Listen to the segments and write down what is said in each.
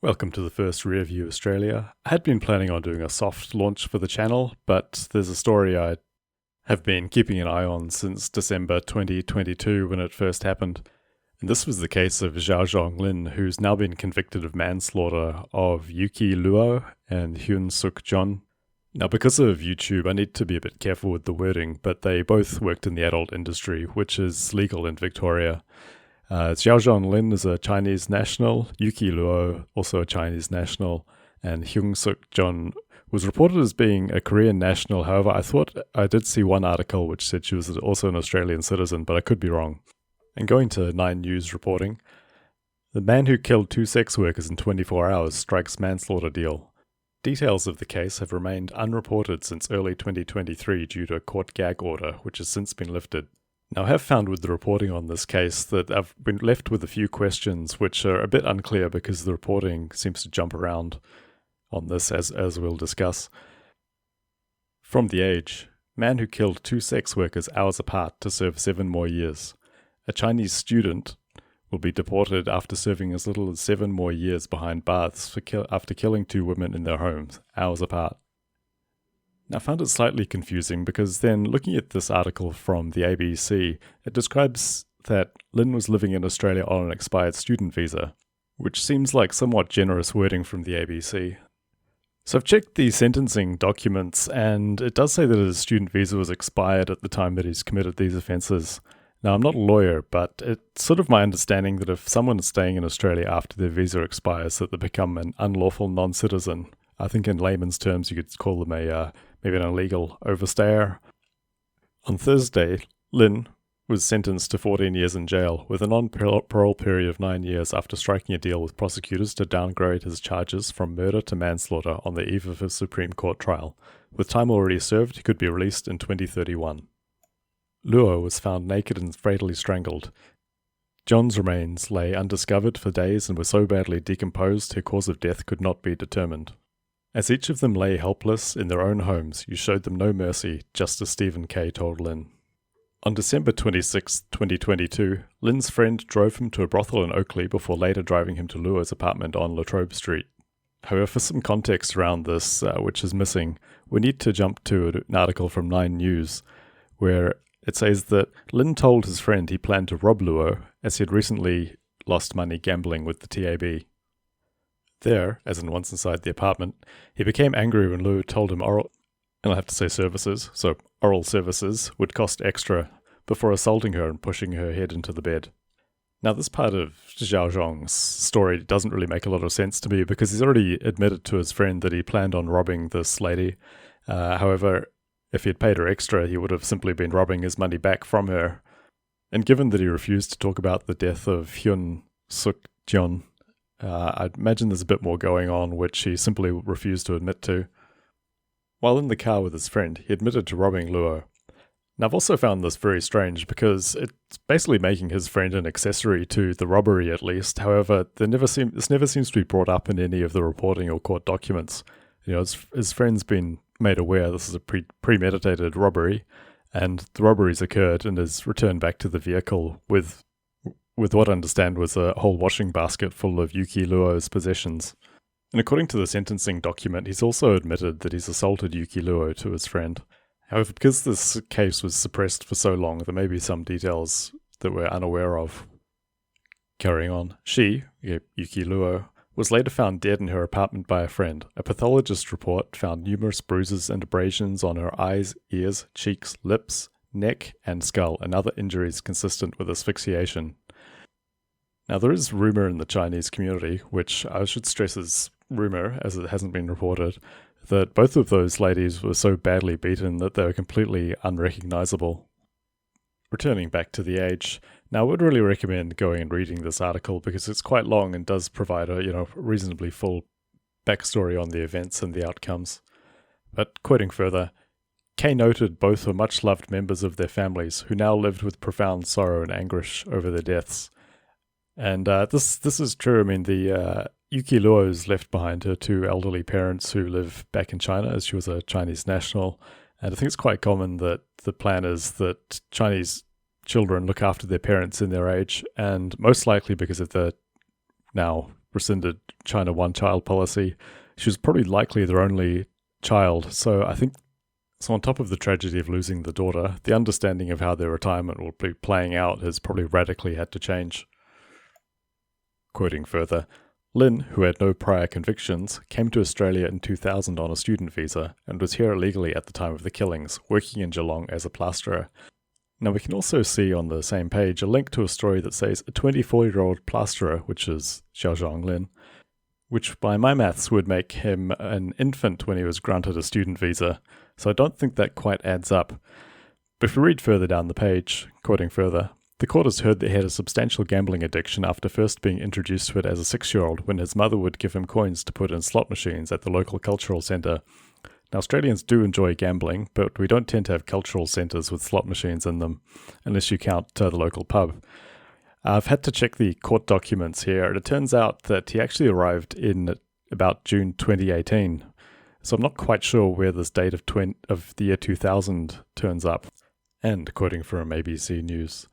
Welcome to the first Rear View Australia. I had been planning on doing a soft launch for the channel, but there's a story I have been keeping an eye on since December 2022 when it first happened. And this was the case of Xiaozheng Lin, who's now been convicted of manslaughter of Yuqi Luo and Hyun Sook Jeon. Now, because of YouTube, I need to be a bit careful with the wording, but they both worked in the adult industry, which is legal in Victoria. Xiaozheng Lin is a Chinese national, Yuqi Luo also a Chinese national, and Hyun Sook Jeon was reported as being a Korean national. However, I thought I did see one article which said she was also an Australian citizen, but I could be wrong. And going to 9 News reporting, the man who killed 2 sex workers in 24 hours strikes manslaughter deal. Details of the case have remained unreported since early 2023 due to a court gag order, which has since been lifted. Now, I have found with the reporting on this case that I've been left with a few questions which are a bit unclear because the reporting seems to jump around on this, as we'll discuss. From The Age, man who killed 2 sex workers hours apart to serve 7 more years. A Chinese student will be deported after serving as little as 7 more years behind bars after killing 2 women in their homes, hours apart. Now, I found it slightly confusing because then looking at this article from the ABC, it describes that Lin was living in Australia on an expired student visa, which seems like somewhat generous wording from the ABC. So I've checked the sentencing documents and it does say that his student visa was expired at the time that he's committed these offences. Now, I'm not a lawyer, but it's sort of my understanding that if someone is staying in Australia after their visa expires, that they become an unlawful non-citizen. I think in layman's terms, you could call them maybe an illegal overstayer. On Thursday, Lin was sentenced to 14 years in jail with a non-parole period of 9 years after striking a deal with prosecutors to downgrade his charges from murder to manslaughter on the eve of his Supreme Court trial. With time already served, he could be released in 2031. Luo was found naked and fatally strangled. Jeon's remains lay undiscovered for days and were so badly decomposed her cause of death could not be determined. As each of them lay helpless in their own homes, you showed them no mercy, Justice Stephen Kay told Lin. On December 26, 2022, Lin's friend drove him to a brothel in Oakley before later driving him to Luo's apartment on Latrobe Street. However, for some context around this, which is missing, we need to jump to an article from 9 News, where it says that Lin told his friend he planned to rob Luo as he had recently lost money gambling with the TAB. There, as in once inside the apartment, he became angry when Luo told him oral services would cost extra before assaulting her and pushing her head into the bed. Now, this part of Xiaozheng's story doesn't really make a lot of sense to me because he's already admitted to his friend that he planned on robbing this lady. However, if he had paid her extra, he would have simply been robbing his money back from her. And given that he refused to talk about the death of Hyun Sook Jeon, I'd imagine there's a bit more going on which he simply refused to admit to. While in the car with his friend, he admitted to robbing Luo. Now, I've also found this very strange because it's basically making his friend an accessory to the robbery at least. However, this never seems to be brought up in any of the reporting or court documents. His friend's been made aware this is a premeditated robbery, and the robbery's occurred and is returned back to the vehicle with what I understand was a whole washing basket full of Yuqi Luo's possessions. And according to the sentencing document, he's also admitted that he's assaulted Yuqi Luo to his friend. However, because this case was suppressed for so long, there may be some details that we're unaware of. Carrying on, Yuqi Luo, was later found dead in her apartment by a friend. A pathologist report found numerous bruises and abrasions on her eyes, ears, cheeks, lips, neck, and skull, and other injuries consistent with asphyxiation. Now, there is rumor in the Chinese community, which I should stress is rumor as it hasn't been reported, that both of those ladies were so badly beaten that they were completely unrecognizable. Returning back to The Age, now I would really recommend going and reading this article because it's quite long and does provide a reasonably full backstory on the events and the outcomes. But quoting further, Kay noted both were much-loved members of their families who now lived with profound sorrow and anguish over their deaths. And this is true. I mean, the Yuqi Luo's left behind her 2 elderly parents who live back in China, as she was a Chinese national. And I think it's quite common that the plan is that Chinese children look after their parents in their age, and most likely because of the now rescinded China one-child policy. She was probably likely their only child, so I think so on top of the tragedy of losing the daughter, the understanding of how their retirement will be playing out has probably radically had to change. Quoting further, Lin, who had no prior convictions, came to Australia in 2000 on a student visa and was here illegally at the time of the killings, working in Geelong as a plasterer. Now we can also see on the same page a link to a story that says a 24-year-old plasterer, which is Xiaozheng Lin, which by my maths would make him an infant when he was granted a student visa, so I don't think that quite adds up. But if we read further down the page, quoting further, the court has heard that he had a substantial gambling addiction after first being introduced to it as a 6-year-old when his mother would give him coins to put in slot machines at the local cultural centre. Now Australians do enjoy gambling, but we don't tend to have cultural centres with slot machines in them, unless you count the local pub. I've had to check the court documents here, and it turns out that he actually arrived in about June 2018. So I'm not quite sure where this date of the year 2000 turns up. And, quoting from ABC News,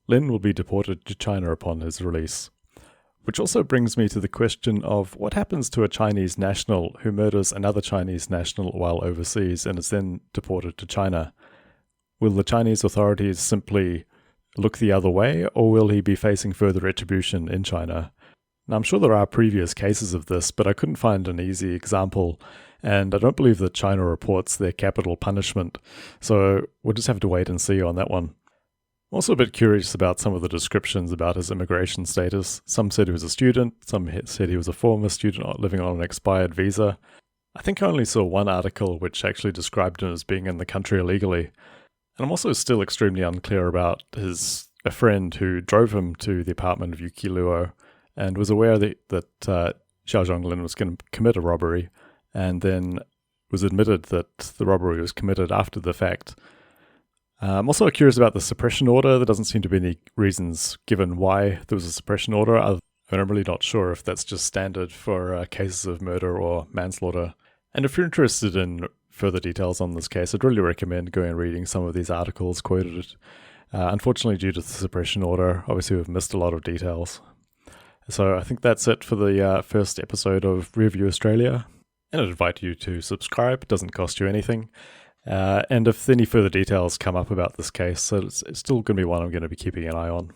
Lin will be deported to China upon his release. Which also brings me to the question of what happens to a Chinese national who murders another Chinese national while overseas and is then deported to China. Will the Chinese authorities simply look the other way, or will he be facing further retribution in China? Now, I'm sure there are previous cases of this, but I couldn't find an easy example, and I don't believe that China reports their capital punishment, so we'll just have to wait and see on that one. I'm also a bit curious about some of the descriptions about his immigration status. Some said he was a student, some said he was a former student living on an expired visa. I think I only saw one article which actually described him as being in the country illegally. And I'm also still extremely unclear about a friend who drove him to the apartment of Yuqi and was aware that Xiaozheng Lin was going to commit a robbery, and then was admitted that the robbery was committed after the fact. I'm also curious about the suppression order. There doesn't seem to be any reasons given why there was a suppression order. And I'm really not sure if that's just standard for cases of murder or manslaughter. And if you're interested in further details on this case, I'd really recommend going and reading some of these articles quoted. Unfortunately, due to the suppression order, obviously we've missed a lot of details. So I think that's it for the first episode of Review Australia. And I'd invite you to subscribe. It doesn't cost you anything. And if any further details come up about this case, so it's still going to be one I'm going to be keeping an eye on.